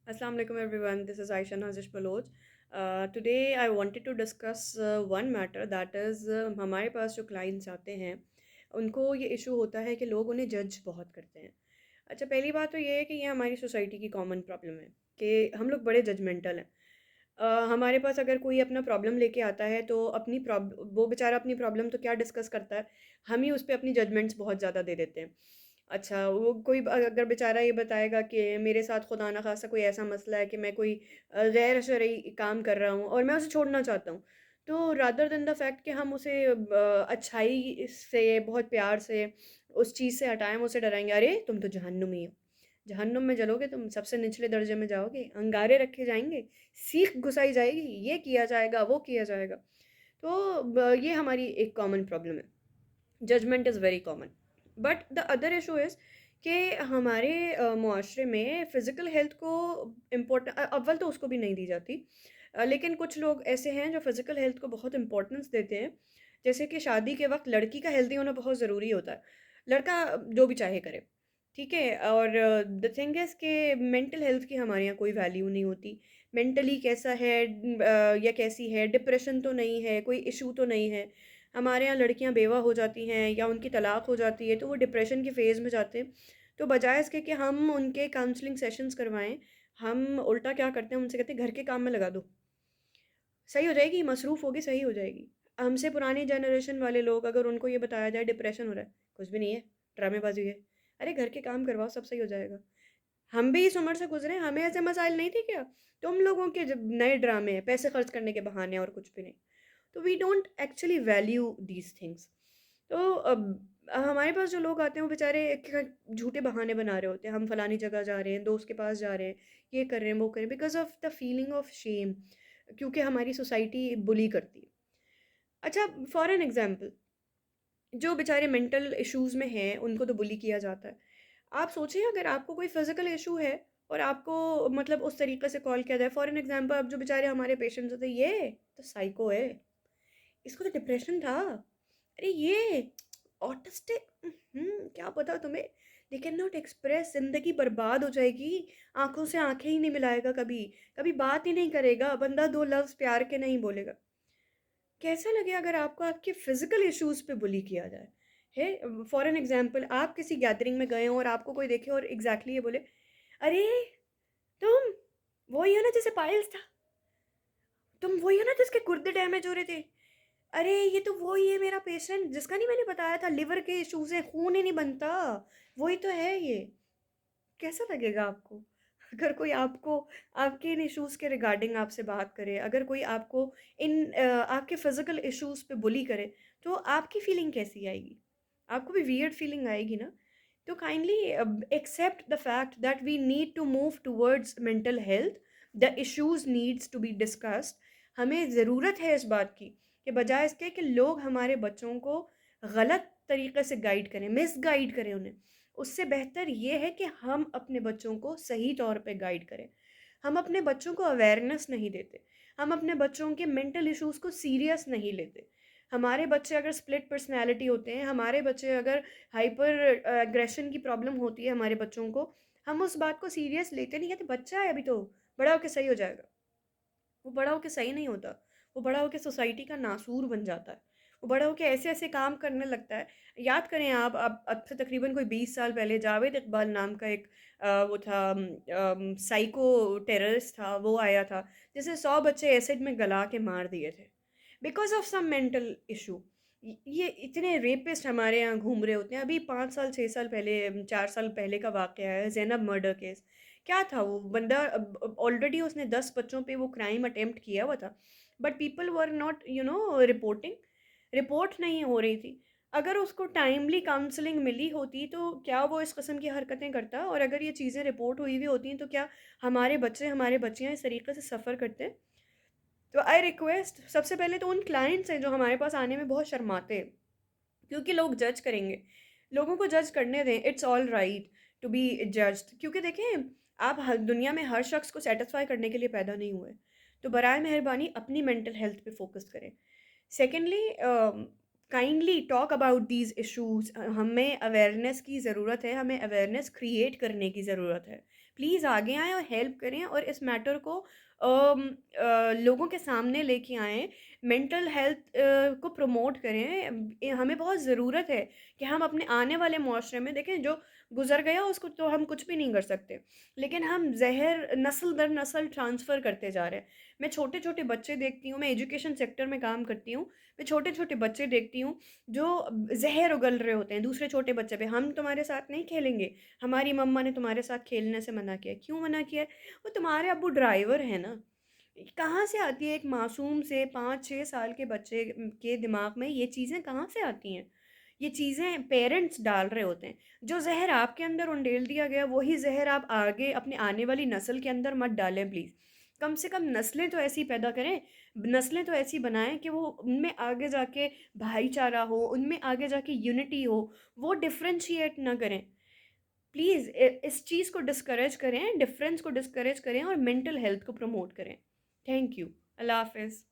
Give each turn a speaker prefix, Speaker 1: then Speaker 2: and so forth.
Speaker 1: Assalamu alaikum everyone. This is Aisha Nazish Baloch. Today I wanted to discuss one matter that is हमारे पास जो clients आते हैं उनको ये इशू होता है कि लोग उन्हें जज बहुत करते हैं। अच्छा, पहली बात तो ये है कि ये हमारी सोसाइटी की कॉमन प्रॉब्लम है कि हम लोग बड़े जजमेंटल हैं। हमारे पास अगर कोई अपना प्रॉब्लम लेके आता है तो वो बेचारा अपनी प्रॉब्लम तो क्या डिस्कस करता है, हम ही उस पे अपनी जजमेंट्स बहुत ज़्यादा दे देते हैं। अच्छा, वो कोई अगर बेचारा ये बताएगा कि मेरे साथ खुदा ना खास्ता कोई ऐसा मसला है कि मैं कोई गैर शरई काम कर रहा हूँ और मैं उसे छोड़ना चाहता हूँ, तो रादर देन द फैक्ट कि हम उसे अच्छाई से बहुत प्यार से उस चीज़ से हटाएं, हम उसे डराएंगे, अरे तुम तो जहन्नुमी हो, जहन्नुम में जलोगे, तुम सबसे निचले दर्जे में जाओगे, अंगारे रखे जाएंगे, सीख घुसाई जाएगी, ये किया जाएगा, वो किया जाएगा। तो ये हमारी एक कॉमन प्रॉब्लम है। Judgement is very common. But the other issue is कि हमारे मुआशरे में फ़िज़िकल हेल्थ को अव्वल तो उसको भी नहीं दी जाती। लेकिन कुछ लोग ऐसे हैं जो फ़िज़िकल हेल्थ को बहुत इम्पोर्टेंस देते हैं। जैसे कि शादी के वक्त लड़की का हेल्दी होना बहुत ज़रूरी होता है, लड़का जो भी चाहे करे, ठीक है। और द थिंग इज़ कि मेंटल हेल्थ की हमारे यहाँ कोई वैल्यू नहीं होती। मेंटली कैसा है या कैसी है, डिप्रेशन तो नहीं है, कोई इशू तो नहीं है। हमारे यहाँ लड़कियाँ बेवा हो जाती हैं या उनकी तलाक हो जाती है तो वो डिप्रेशन के फ़ेज़ में जाते हैं। तो बजाय इसके कि हम उनके काउंसलिंग सेशंस करवाएँ, हम उल्टा क्या करते हैं, उनसे कहते हैं घर के काम में लगा दो, सही हो जाएगी, मसरूफ़ होगी, सही हो जाएगी। हमसे पुरानी जनरेशन वाले लोग, अगर उनको ये बताया जाए डिप्रेशन हो रहा है, कुछ भी नहीं है, ड्रामेबाज़ी है। अरे घर के काम करवाओ, सब सही हो जाएगा। हम भी इस उम्र से गुज़रे हैं, हमें ऐसे मसाइल नहीं थे क्या? तुम लोगों के जब नए ड्रामे हैं, पैसे खर्च करने के बहाने और कुछ भी नहीं। तो we don't actually value these things. तो हमारे पास जो लोग आते हैं वो बेचारे झूठे बहाने बना रहे होते हैं, हम फलानी जगह जा रहे हैं, दोस्त के पास जा रहे हैं, ये कर रहे हैं, वो कर रहे हैं, because of the feeling of shame, क्योंकि हमारी सोसाइटी बुली करती है। अच्छा, फॉर एन एग्ज़ाम्पल, जो बेचारे मेंटल इश्यूज़ में हैं, उनको तो बुली किया जाता है। आप सोचिए, अगर आपको कोई फ़िज़िकल इश्यू है और आपको मतलब उस तरीके से कॉल किया जाए, फॉर एन एग्ज़ाम्पल, अब जो बेचारे हमारे पेशेंट्स होते हैं, ये तो साइको है, इसको तो डिप्रेशन था। अरे ये ऑटिस्टिक, क्या पता तुम्हें, दे कैन नॉट एक्सप्रेस, ज़िंदगी बर्बाद हो जाएगी, आँखों से आँखें ही नहीं मिलाएगा कभी, कभी बात ही नहीं करेगा, बंदा 2 लफ्ज़ प्यार के नहीं बोलेगा। कैसा लगे अगर आपको आपके फिजिकल इश्यूज पे बुली किया जाए है। फॉर एन एग्जांपल, आप किसी गैदरिंग में गए हो और आपको कोई देखे और एग्जैक्टली ये बोले, अरे तुम वही हो ना जिसे पाइल्स था, तुम वही हो ना जिसके गुर्दे डैमेज हो रहे थे, अरे ये तो वही है मेरा पेशेंट जिसका नहीं मैंने बताया था लिवर के इश्यूज है, खून ही नहीं बनता, वही तो है ये। कैसा लगेगा आपको अगर कोई आपको आपके इन इश्यूज़ के रिगार्डिंग आपसे बात करे, अगर कोई आपको आपके फिज़िकल इश्यूज़ पे बुली करे, तो आपकी फीलिंग कैसी आएगी? आपको भी वियर्ड फीलिंग आएगी ना? तो kindly accept the fact that we need to move towards mental health, the issues needs to be discussed. हमें ज़रूरत है इस बात की कि बजाय इसके कि लोग हमारे बच्चों को गलत तरीके से गाइड करें, मिसगाइड करें उन्हें, उससे बेहतर ये है कि हम अपने बच्चों को सही तौर पे गाइड करें। हम अपने बच्चों को अवेयरनेस नहीं देते। हम अपने बच्चों के मेंटल इश्यूज़ को सीरियस नहीं लेते। हमारे बच्चे अगर स्प्लिट पर्सनैलिटी होते हैं, हमारे बच्चे अगर हाइपर एग्रेशन की प्रॉब्लम होती है हमारे बच्चों को, हम उस बात को सीरियस लेते नहीं, कहते बच्चा है अभी तो, बड़ा होके सही हो जाएगा। वो बड़ा होके सही नहीं होता। वो बड़ा होके सोसाइटी का नासूर बन जाता है। वो बड़ा होके ऐसे-ऐसे काम करने लगता है। याद करें आप, अब से तकरीबन कोई 20 साल पहले जावेद इकबाल नाम का एक वो था, साइको टेररिस्ट था, वो आया था, जिसे 100 बच्चे एसिड में गला के मार दिए थे। Because of some mental issue. ये इतने रेपिस्ट हमारे यहाँ घूम रहे होते हैं। अभी 5 साल, 6 साल पहले, 4 साल पहले का वाक़या है, ज़ैनब मर्डर केस। क्या था वो बंदा, ऑलरेडी उसने 10 बच्चों पे वो क्राइम अटेम्प्ट किया हुआ था, but people were not reporting, report नहीं हो रही थी। अगर उसको टाइमली काउंसलिंग मिली होती तो क्या वो इस किस्म की हरकतें करता, और अगर ये चीज़ें रिपोर्ट हुई भी होती तो क्या हमारे बच्चे, हमारे बच्चियाँ इस तरीके से सफ़र करते। तो आई रिक्वेस्ट, सबसे पहले तो उन क्लाइंट्स हैं जो हमारे पास आने में बहुत शर्माते हैं, क्योंकि लोग जज करेंगे, लोगों को जज करने दें, it's all right to be judged. क्योंकि देखें, आप हर दुनिया में हर शख्स को सेटिस्फाई करने के लिए पैदा नहीं हुए। तो बराए मेहरबानी अपनी मेंटल हेल्थ पे फोकस करें। Secondly, kindly talk about these issues. हमें अवेयरनेस की ज़रूरत है, हमें अवेयरनेस क्रिएट करने की ज़रूरत है। प्लीज़ आगे आएँ और हेल्प करें और इस मैटर को लोगों के सामने लेके आएँ। मेंटल हेल्थ को प्रमोट करें। हमें बहुत ज़रूरत है कि हम अपने आने वाले मुआशरे में देखें, जो गुज़र गया उसको तो हम कुछ भी नहीं कर सकते। लेकिन हम ज़हर नस्ल दर नस्ल ट्रांसफ़र करते जा रहे हैं। मैं छोटे-छोटे बच्चे देखती हूँ, मैं एजुकेशन सेक्टर में काम करती हूँ। मैं छोटे-छोटे बच्चे देखती हूँ जो ज़हर उगल रहे होते हैं दूसरे छोटे बच्चे पे, हम तुम्हारे साथ नहीं खेलेंगे, हमारी मम्मा ने तुम्हारे साथ खेलने से मना किया है। क्यों मना किया है? वो तुम्हारे अब्बू ड्राइवर हैं ना। कहाँ से आती है एक मासूम से 5-6 साल के बच्चे के दिमाग में ये चीज़ें कहाँ से आती हैं? ये चीज़ें पेरेंट्स डाल रहे होते हैं। जो ज़हर आपके अंदर उंडेल दिया गया, वही ज़हर आप आगे अपनी आने वाली नस्ल के अंदर मत डालें प्लीज़। कम से कम नस्लें तो ऐसी पैदा करें, नस्लें तो ऐसी बनाएँ कि वो उनमें आगे जाके भाईचारा हो, उनमें आगे जाके यूनिटी हो, वो डिफ़रेंशिएट ना करें। प्लीज़ इस चीज़ को डिस्करेज करें, डिफ़रेंस को डिस्करेज करें और मेंटल हेल्थ को प्रमोट करें। Thank you. अल्लाह हाफ़िज़।